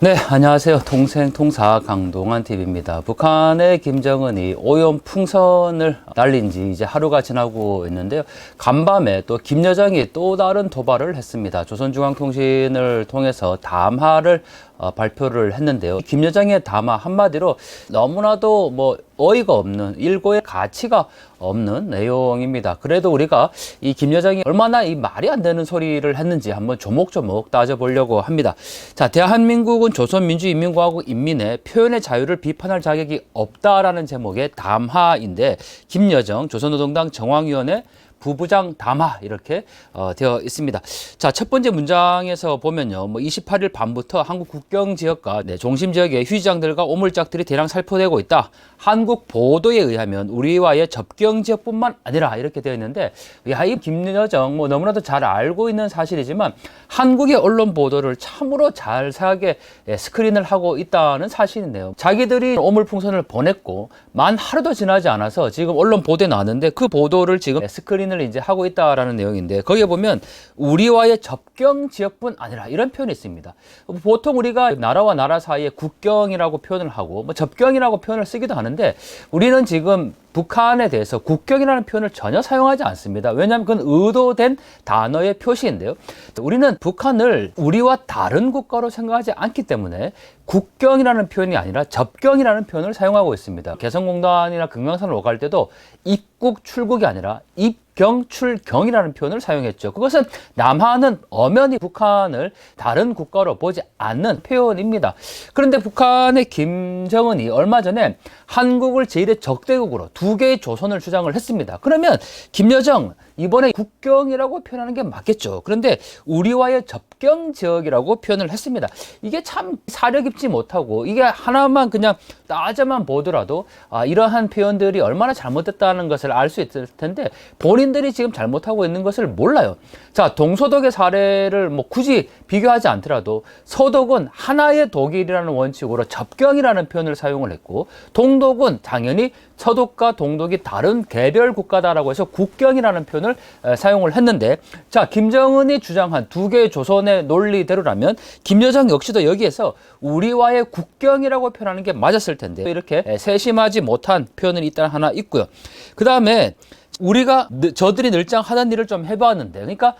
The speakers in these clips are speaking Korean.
네, 안녕하세요. 동생 통사 강동원 TV입니다. 북한의 김정은이 오염 풍선을 날린 지 이제 하루가 지나고 있는데요. 간밤에 또 김여정이 또 다른 도발을 했습니다. 조선중앙통신을 통해서 담화를 발표를 했는데요. 김여정의 담화 한마디로 너무나도 어이가 없는, 일고의 가치가 없는 내용입니다. 그래도 우리가 이 김여정이 얼마나 이 말이 안 되는 소리를 했는지 한번 조목조목 따져보려고 합니다. 자, 대한민국은 조선민주인민공화국 인민의 표현의 자유를 비판할 자격이 없다라는 제목의 담화인데, 김여정 조선노동당 정황위원회 부부장 담화 이렇게 되어 있습니다. 자, 첫 번째 문장에서 보면요, 28일 밤부터 한국 국경 지역과 중심 지역의 휴지장들과 오물짝들이 대량 살포되고 있다. 한국 보도에 의하면 우리와의 접경 지역뿐만 아니라 이렇게 되어 있는데, 이 김여정 너무나도 잘 알고 있는 사실이지만 한국의 언론 보도를 참으로 잘사하게 스크린을 하고 있다는 사실인데요. 자기들이 오물풍선을 보냈고 만 하루도 지나지 않아서 지금 언론 보도에 나왔는데, 그 보도를 지금 스크린을 이제 하고 있다라는 내용인데, 거기에 보면 우리와의 접경 지역뿐 아니라 이런 표현이 있습니다. 보통 우리가 나라와 나라 사이에 국경이라고 표현을 하고 접경이라고 표현을 쓰기도 하는데, 우리는 지금 북한에 대해서 국경이라는 표현을 전혀 사용하지 않습니다. 왜냐하면 그건 의도된 단어의 표시인데요. 우리는 북한을 우리와 다른 국가로 생각하지 않기 때문에 국경이라는 표현이 아니라 접경이라는 표현을 사용하고 있습니다. 개성공단이나 금강산을 오갈 때도 입국, 출국이 아니라 입경, 출경이라는 표현을 사용했죠. 그것은 남한은 엄연히 북한을 다른 국가로 보지 않는 표현입니다. 그런데 북한의 김정은이 얼마 전에 한국을 제1의 적대국으로 두 개의 조선을 주장을 했습니다. 그러면 김여정 이번에 국경이라고 표현하는 게 맞겠죠. 그런데 우리와의 접경 지역이라고 표현을 했습니다. 이게 참 사려 깊지 못하고, 이게 하나만 그냥 따져만 보더라도 이러한 표현들이 얼마나 잘못됐다는 것을 알 수 있을 텐데, 본인들이 지금 잘못하고 있는 것을 몰라요. 자, 동서독의 사례를 굳이 비교하지 않더라도 서독은 하나의 독일이라는 원칙으로 접경이라는 표현을 사용을 했고, 동독은 당연히 서독과 동독이 다른 개별 국가다라고 해서 국경이라는 표현을 사용을 했는데, 자, 김정은이 주장한 두 개의 조선의 논리대로라면 김여정 역시도 여기에서 우리와의 국경이라고 표현하는 게 맞았을 텐데, 이렇게 세심하지 못한 표현은 일단 하나 있고요. 그 다음에 저들이 늘상 하던 일을 좀 해봤는데, 그러니까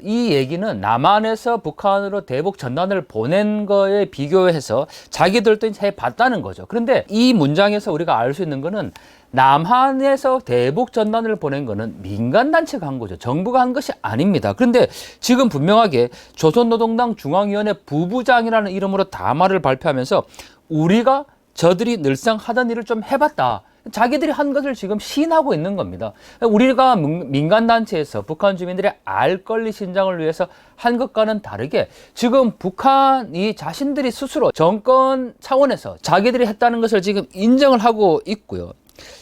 이 얘기는 남한에서 북한으로 대북 전단을 보낸 거에 비교해서 자기들도 해봤다는 거죠. 그런데 이 문장에서 우리가 알 수 있는 거는, 남한에서 대북 전단을 보낸 거는 민간단체가 한 거죠. 정부가 한 것이 아닙니다. 그런데 지금 분명하게 조선노동당 중앙위원회 부부장이라는 이름으로 담화를 발표하면서 우리가 저들이 늘상 하던 일을 좀 해봤다, 자기들이 한 것을 지금 시인하고 있는 겁니다. 우리가 민간단체에서 북한 주민들의 알 권리 신장을 위해서 한 것과는 다르게 지금 북한이 자신들이 스스로 정권 차원에서 자기들이 했다는 것을 지금 인정을 하고 있고요.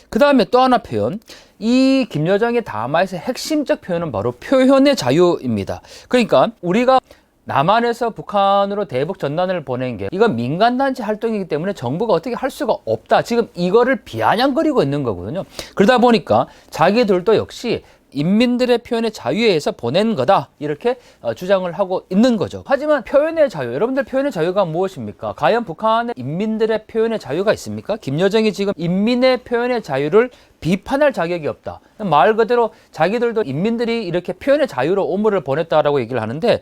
그 다음에 또 하나 표현, 이 김여정의 담화에서 핵심적 표현은 바로 표현의 자유입니다. 그러니까 우리가 남한에서 북한으로 대북 전단을 보낸 게 이건 민간단체 활동이기 때문에 정부가 어떻게 할 수가 없다, 지금 이거를 비아냥거리고 있는 거거든요. 그러다 보니까 자기들도 역시 인민들의 표현의 자유에 의해서 보낸 거다, 이렇게 주장을 하고 있는 거죠. 하지만 표현의 자유, 여러분들 표현의 자유가 무엇입니까? 과연 북한의 인민들의 표현의 자유가 있습니까? 김여정이 지금 인민의 표현의 자유를 비판할 자격이 없다, 말 그대로 자기들도 인민들이 이렇게 표현의 자유로 오물을 보냈다라고 얘기를 하는데,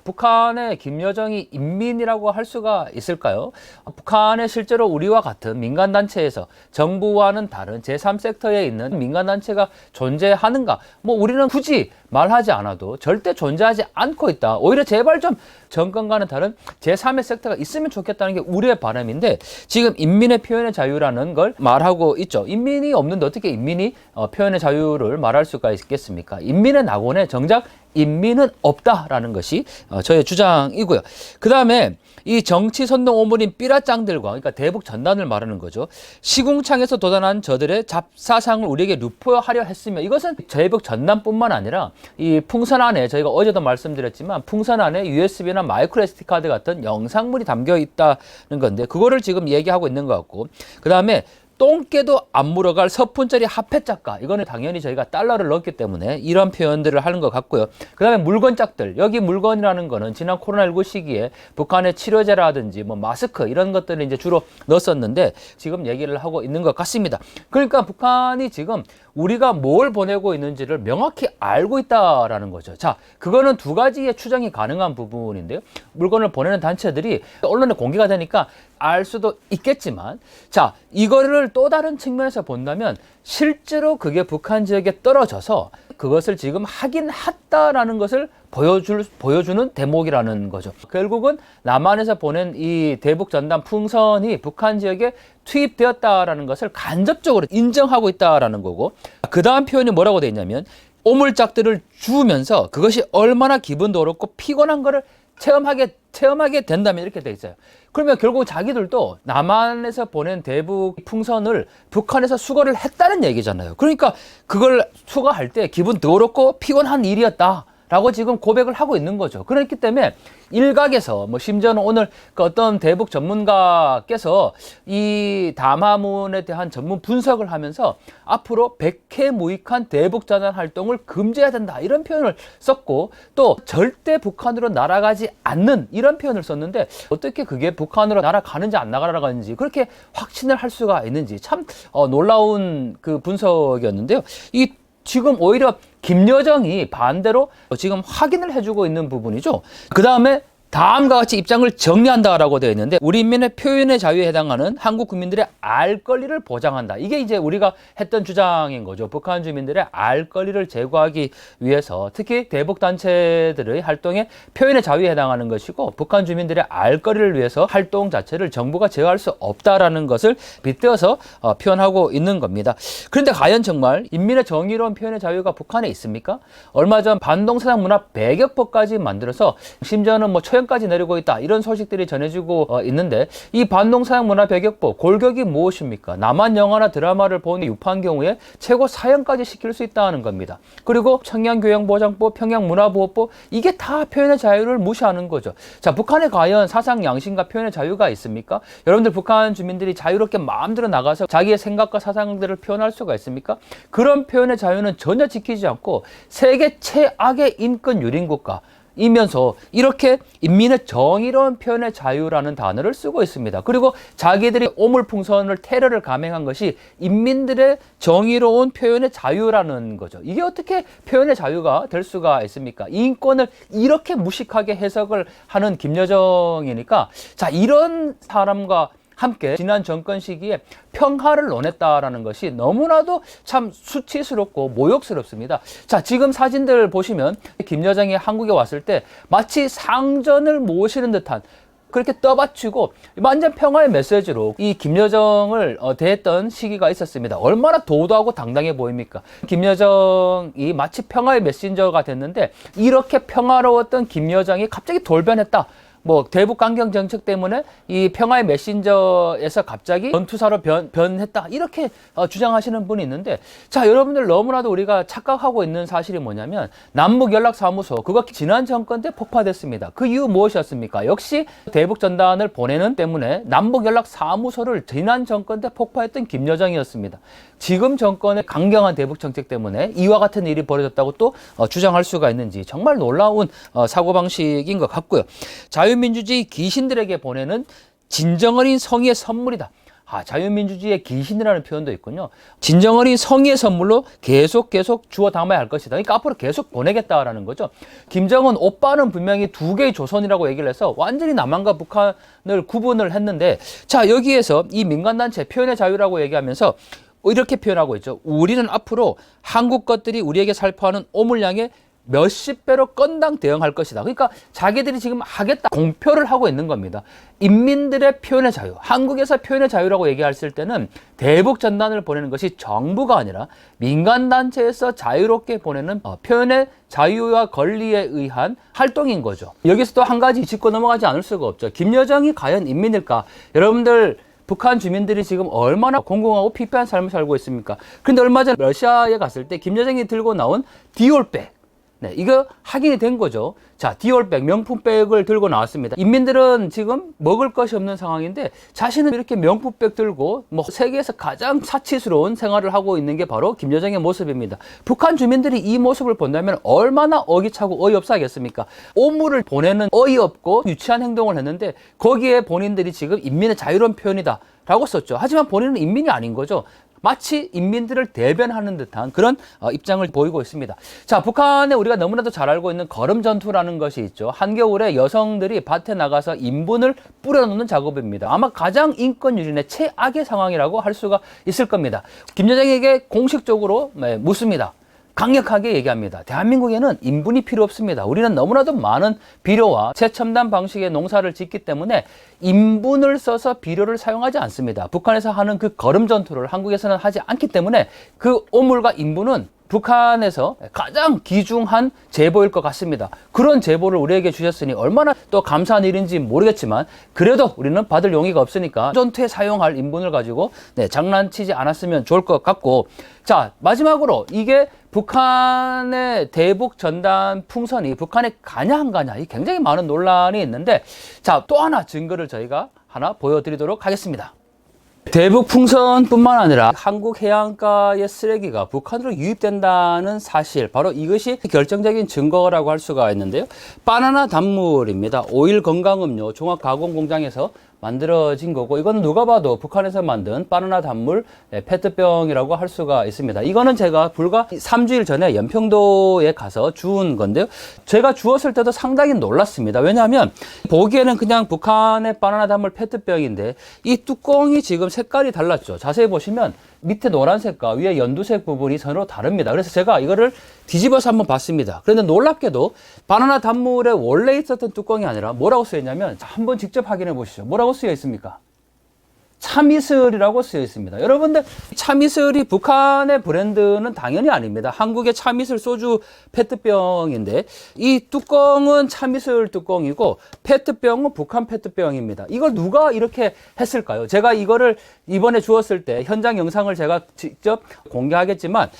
북한의 김여정이 인민이라고 할 수가 있을까요? 북한에 실제로 우리와 같은 민간단체에서 정부와는 다른 제3섹터에 있는 민간단체가 존재하는가? 우리는 굳이 말하지 않아도 절대 존재하지 않고 있다. 오히려 제발 좀 정권과는 다른 제3의 섹터가 있으면 좋겠다는 게 우리의 바람인데, 지금 인민의 표현의 자유라는 걸 말하고 있죠. 인민이 없는데 어떻게 인민이 표현의 자유를 말할 수가 있겠습니까? 인민의 낙원에 정작 인민은 없다라는 것이 저의 주장이고요. 그 다음에 이 정치 선동 오물인 삐라짱들과, 그러니까 대북 전단을 말하는 거죠. 시궁창에서 도단한 저들의 잡사상을 우리에게 유포하려 했으며, 이것은 대북 전단뿐만 아니라 이 풍선 안에, 저희가 어제도 말씀드렸지만 풍선 안에 USB나 마이크로 SD 카드 같은 영상물이 담겨 있다는 건데, 그거를 지금 얘기하고 있는 것 같고, 그 다음에 똥개도 안 물어갈 서푼짜리 화폐짝가. 이거는 당연히 저희가 달러를 넣었기 때문에 이런 표현들을 하는 것 같고요. 그 다음에 물건짝들. 여기 물건이라는 거는 지난 코로나19 시기에 북한의 치료제라든지 뭐 마스크 이런 것들을 이제 주로 넣었었는데 지금 얘기를 하고 있는 것 같습니다. 그러니까 북한이 지금 우리가 뭘 보내고 있는지를 명확히 알고 있다라는 거죠. 자, 그거는 두 가지의 추정이 가능한 부분인데요. 물건을 보내는 단체들이 언론에 공개가 되니까 알 수도 있겠지만, 자, 이거를 또 다른 측면에서 본다면 실제로 그게 북한 지역에 떨어져서 그것을 지금 하긴 했다라는 것을 보여주는 대목이라는 거죠. 결국은 남한에서 보낸 이 대북 전단 풍선이 북한 지역에 투입되었다라는 것을 간접적으로 인정하고 있다라는 거고, 그 다음 표현이 뭐라고 되어 있냐면 오물짝들을 주우면서 그것이 얼마나 기분도 어렵고 피곤한 거를 체험하게 된다면 이렇게 돼 있어요. 그러면 결국 자기들도 남한에서 보낸 대북 풍선을 북한에서 수거를 했다는 얘기잖아요. 그러니까 그걸 수거할 때 기분 더럽고 피곤한 일이었다 라고 지금 고백을 하고 있는 거죠. 그렇기 때문에 일각에서 뭐 심지어는 오늘 그 어떤 대북 전문가께서 이 담화문에 대한 전문 분석을 하면서 앞으로 백해무익한 대북 전단 활동을 금지해야 된다 이런 표현을 썼고, 또 절대 북한으로 날아가지 않는 이런 표현을 썼는데 어떻게 그게 북한으로 날아가는지 안 날아가는지 그렇게 확신을 할 수가 있는지 참 놀라운 그 분석이었는데요. 이 지금 오히려 김여정이 반대로 지금 확인을 해주고 있는 부분이죠. 그 다음에 다음과 같이 입장을 정리한다라고 되어 있는데, 우리 인민의 표현의 자유에 해당하는 한국 국민들의 알 권리를 보장한다. 이게 이제 우리가 했던 주장인 거죠. 북한 주민들의 알 권리를 제고하기 위해서 특히 대북 단체들의 활동에 표현의 자유에 해당하는 것이고, 북한 주민들의 알 권리를 위해서 활동 자체를 정부가 제어할 수 없다라는 것을 빗대어서 표현하고 있는 겁니다. 그런데 과연 정말 인민의 정의로운 표현의 자유가 북한에 있습니까? 얼마 전 반동사상 문화 배격법까지 만들어서 심지어는 뭐 처형까지 내리고 있다 이런 소식들이 전해지고 있는데, 이 반동사형 문화배격법 골격이 무엇입니까? 남한 영화나 드라마를 본 유포한 경우에 최고 사형까지 시킬 수 있다는 겁니다. 그리고 청년교양보장법, 평양문화보호법, 이게 다 표현의 자유를 무시하는 거죠. 자, 북한에 과연 사상 양심과 표현의 자유가 있습니까? 여러분들 북한 주민들이 자유롭게 마음대로 나가서 자기의 생각과 사상들을 표현할 수가 있습니까? 그런 표현의 자유는 전혀 지키지 않고 세계 최악의 인권 유린국가 이면서 이렇게 인민의 정의로운 표현의 자유라는 단어를 쓰고 있습니다. 그리고 자기들이 오물풍선을 테러를 감행한 것이 인민들의 정의로운 표현의 자유라는 거죠. 이게 어떻게 표현의 자유가 될 수가 있습니까? 인권을 이렇게 무식하게 해석을 하는 김여정이니까, 자, 이런 사람과 함께 지난 정권 시기에 평화를 논했다라는 것이 너무나도 참 수치스럽고 모욕스럽습니다. 자, 지금 사진들 보시면 김여정이 한국에 왔을 때 마치 상전을 모시는 듯한 그렇게 떠받치고 완전 평화의 메시지로 이 김여정을 대했던 시기가 있었습니다. 얼마나 도도하고 당당해 보입니까? 김여정이 마치 평화의 메신저가 됐는데, 이렇게 평화로웠던 김여정이 갑자기 돌변했다. 뭐 대북 강경 정책 때문에 이 평화의 메신저에서 갑자기 전투사로 변했다 이렇게 주장하시는 분이 있는데, 자, 여러분들 너무나도 우리가 착각하고 있는 사실이 뭐냐면 남북연락사무소 그거 지난 정권 때 폭파됐습니다. 그 이유 무엇이었습니까? 역시 대북 전단을 보내는 때문에 남북연락사무소를 지난 정권 때 폭파했던 김여정이었습니다. 지금 정권의 강경한 대북 정책 때문에 이와 같은 일이 벌어졌다고 또 주장할 수가 있는지 정말 놀라운 사고방식인 것 같고요. 자유민주주의 귀신들에게 보내는 진정어린 성의의 선물이다. 자유민주주의의 귀신이라는 표현도 있군요. 진정어린 성의의 선물로 계속 주워 담아야 할 것이다. 그러니까 앞으로 계속 보내겠다라는 거죠. 김정은 오빠는 분명히 두 개의 조선이라고 얘기를 해서 완전히 남한과 북한을 구분을 했는데, 자, 여기에서 이 민간단체 표현의 자유라고 얘기하면서 이렇게 표현하고 있죠. 우리는 앞으로 한국 것들이 우리에게 살포하는 오물량의 몇십 배로 건당 대응할 것이다. 그러니까 자기들이 지금 하겠다 공표를 하고 있는 겁니다. 인민들의 표현의 자유, 한국에서 표현의 자유라고 얘기했을 때는 대북 전단을 보내는 것이 정부가 아니라 민간단체에서 자유롭게 보내는 표현의 자유와 권리에 의한 활동인 거죠. 여기서 또 한 가지 짚고 넘어가지 않을 수가 없죠. 김여정이 과연 인민일까? 여러분들 북한 주민들이 지금 얼마나 공공하고 피폐한 삶을 살고 있습니까? 근데 얼마 전 러시아에 갔을 때 김여정이 들고 나온 디올백, 네, 이거 확인이 된 거죠. 자, 디올백, 명품백을 들고 나왔습니다. 인민들은 지금 먹을 것이 없는 상황인데 자신은 이렇게 명품백 들고 뭐 세계에서 가장 사치스러운 생활을 하고 있는 게 바로 김여정의 모습입니다. 북한 주민들이 이 모습을 본다면 얼마나 어기차고 어이없어 하겠습니까? 오물을 보내는 어이없고 유치한 행동을 했는데 거기에 본인들이 지금 인민의 자유로운 표현이다 라고 썼죠. 하지만 본인은 인민이 아닌 거죠. 마치 인민들을 대변하는 듯한 그런 입장을 보이고 있습니다. 자, 북한에 우리가 너무나도 잘 알고 있는 거름 전투라는 것이 있죠. 한겨울에 여성들이 밭에 나가서 인분을 뿌려놓는 작업입니다. 아마 가장 인권 유린의 최악의 상황이라고 할 수가 있을 겁니다. 김여정에게 공식적으로 묻습니다. 강력하게 얘기합니다. 대한민국에는 인분이 필요 없습니다. 우리는 너무나도 많은 비료와 최첨단 방식의 농사를 짓기 때문에 인분을 써서 비료를 사용하지 않습니다. 북한에서 하는 그 거름 전투를 한국에서는 하지 않기 때문에 그 오물과 인분은 북한에서 가장 귀중한 제보일 것 같습니다. 그런 제보를 우리에게 주셨으니 얼마나 또 감사한 일인지 모르겠지만 그래도 우리는 받을 용의가 없으니까 전투에 사용할 인분을 가지고 장난치지 않았으면 좋을 것 같고, 자, 마지막으로 이게 북한의 대북 전단 풍선이 북한에 가냐 안 가냐, 이 굉장히 많은 논란이 있는데, 자, 또 하나 증거를 저희가 하나 보여드리도록 하겠습니다. 대북 풍선뿐만 아니라 한국 해안가의 쓰레기가 북한으로 유입된다는 사실, 바로 이것이 결정적인 증거라고 할 수가 있는데요. 바나나 단물입니다. 오일 건강음료 종합 가공 공장에서 만들어진 거고, 이거는 누가 봐도 북한에서 만든 바나나 단물 페트병이라고 할 수가 있습니다. 이거는 제가 불과 3주일 전에 연평도에 가서 주운 건데요. 제가 주웠을 때도 상당히 놀랐습니다. 왜냐하면 보기에는 그냥 북한의 바나나 단물 페트병인데 이 뚜껑이 지금 색깔이 달랐죠. 자세히 보시면 밑에 노란색과 위에 연두색 부분이 서로 다릅니다. 그래서 제가 이거를 뒤집어서 한번 봤습니다. 그런데 놀랍게도 바나나 단물에 원래 있었던 뚜껑이 아니라 뭐라고 쓰여 있냐면, 자, 한번 직접 확인해 보시죠. 뭐라고 쓰여 있습니까? 참이슬이라고 쓰여 있습니다. 여러분들, 참이슬이 북한의 브랜드는 당연히 아닙니다. 한국의 참이슬 소주 페트병인데 이 뚜껑은 참이슬 뚜껑이고 페트병은 북한 페트병입니다. 이걸 누가 이렇게 했을까요? 제가 이거를 이번에 주웠을 때 현장 영상을 제가 직접 공개하겠지만,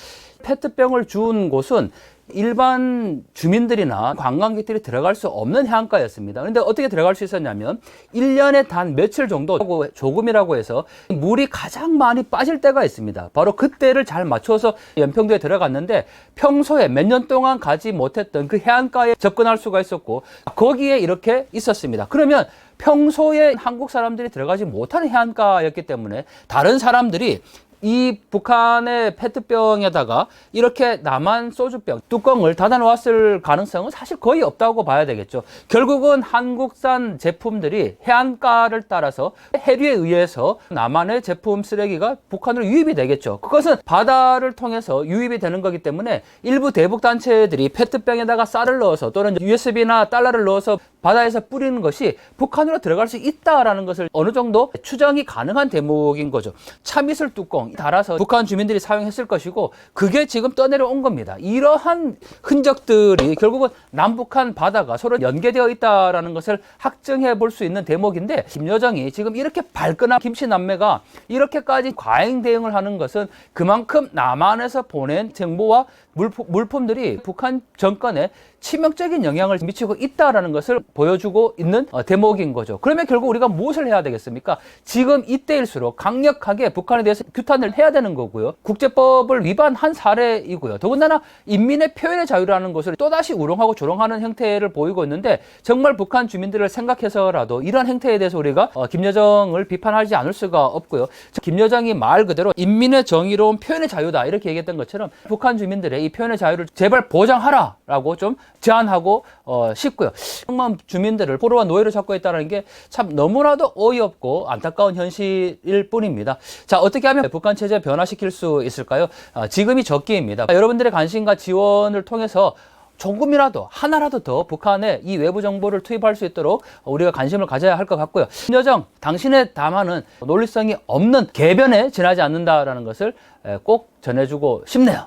페트병을 주운 곳은 일반 주민들이나 관광객들이 들어갈 수 없는 해안가였습니다. 그런데 어떻게 들어갈 수 있었냐면 1년에 단 며칠 정도 조금이라고 해서 물이 가장 많이 빠질 때가 있습니다. 바로 그때를 잘 맞춰서 연평도에 들어갔는데 평소에 몇 년 동안 가지 못했던 그 해안가에 접근할 수가 있었고 거기에 이렇게 있었습니다. 그러면 평소에 한국 사람들이 들어가지 못하는 해안가였기 때문에 다른 사람들이 이 북한의 페트병에다가 이렇게 남한 소주병 뚜껑을 닫아놓았을 가능성은 사실 거의 없다고 봐야 되겠죠. 결국은 한국산 제품들이 해안가를 따라서 해류에 의해서 남한의 제품 쓰레기가 북한으로 유입이 되겠죠. 그것은 바다를 통해서 유입이 되는 거기 때문에 일부 대북 단체들이 페트병에다가 쌀을 넣어서 또는 USB나 달러를 넣어서 바다에서 뿌리는 것이 북한으로 들어갈 수 있다라는 것을 어느 정도 추정이 가능한 대목인 거죠. 참이슬 뚜껑 달아서 북한 주민들이 사용했을 것이고 그게 지금 떠내려온 겁니다. 이러한 흔적들이 결국은 남북한 바다가 서로 연계되어 있다라는 것을 확증해 볼 수 있는 대목인데, 김여정이 지금 이렇게 발끈한 김치남매가 이렇게까지 과잉 대응을 하는 것은 그만큼 남한에서 보낸 정보와 물품들이 북한 정권에 치명적인 영향을 미치고 있다라는 것을 보여주고 있는 대목인 거죠. 그러면 결국 우리가 무엇을 해야 되겠습니까? 지금 이때일수록 강력하게 북한에 대해서 규탄을 해야 되는 거고요. 국제법을 위반한 사례이고요. 더군다나 인민의 표현의 자유라는 것을 또다시 우롱하고 조롱하는 형태를 보이고 있는데, 정말 북한 주민들을 생각해서라도 이러한 행태에 대해서 우리가 김여정을 비판하지 않을 수가 없고요. 김여정이 말 그대로 인민의 정의로운 표현의 자유다 이렇게 얘기했던 것처럼 북한 주민들의 이 표현의 자유를 제발 보장하라라고 좀 제안하고 싶고요. 정말 주민들을 포로와 노예로 잡고 있다는 게 참 너무나도 어이없고 안타까운 현실일 뿐입니다. 자, 어떻게 하면 북한 체제 변화시킬 수 있을까요? 지금이 적기입니다. 여러분들의 관심과 지원을 통해서 조금이라도 하나라도 더 북한에 이 외부 정보를 투입할 수 있도록 우리가 관심을 가져야 할 것 같고요. 김여정, 당신의 담화는 논리성이 없는 개변에 지나지 않는다라는 것을 꼭 전해주고 싶네요.